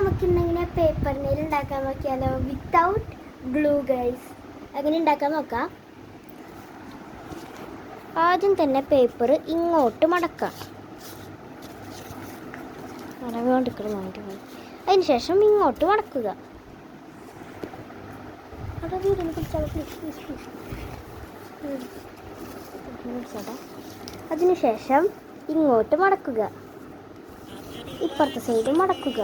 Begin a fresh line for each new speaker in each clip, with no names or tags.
നമുക്കിന്നിങ്ങനെ paper nail ഉണ്ടാക്കാൻ നോക്കിയാലോ? Without glue guys. അങ്ങനെ ഉണ്ടാക്കാൻ നോക്കാം. ആദ്യം തന്നെ പേപ്പർ ഇങ്ങോട്ട് മടക്കാം. അതിന് ശേഷം ഇങ്ങോട്ട് മടക്കുക. അതിനുശേഷം ഇങ്ങോട്ട് മടക്കുക. ഇപ്പുറത്തെ സൈഡ് മടക്കുക.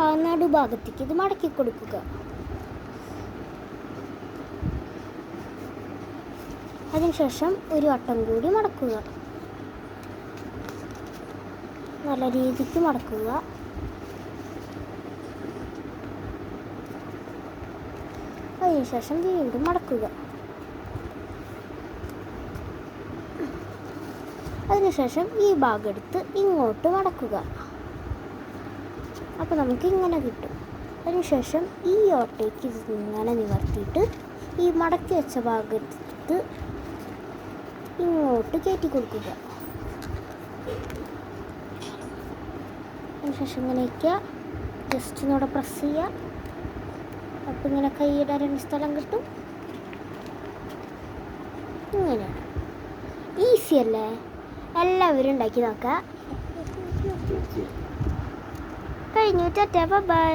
ആ നടുഭാഗത്തേക്ക് ഇത് മടക്കി കൊടുക്കുക. അതിനുശേഷം ഒരു വട്ടം കൂടി മടക്കുക. നല്ല രീതിക്ക് മടക്കുക. അതിനുശേഷം വീണ്ടും മടക്കുക. അതിനുശേഷം ഈ ഭാഗം എടുത്ത് ഇങ്ങോട്ട് മടക്കുക. അപ്പോൾ നമുക്ക് ഇങ്ങനെ കിട്ടും. അതിനുശേഷം ഈ ഓട്ടയ്ക്ക് ഇങ്ങനെ നിവർത്തിയിട്ട് ഈ മടക്കി വെച്ച ഭാഗത്ത് ഇങ്ങോട്ട് കയറ്റി കൊടുക്കുക. അതിനുശേഷം ഇങ്ങനെ വയ്ക്കുക. ജസ്റ്റ് ഒന്നുകൂടെ പ്രസ് ചെയ്യുക. അപ്പം ഇങ്ങനെ കൈയിടാൻ 2 സ്ഥലം കിട്ടും. ഇങ്ങനെയാണ്. ഈസി അല്ലേ? എല്ലാവരും ഉണ്ടാക്കി നോക്കുക. കഴിഞ്ഞു. ടാറ്റാ, ബൈ.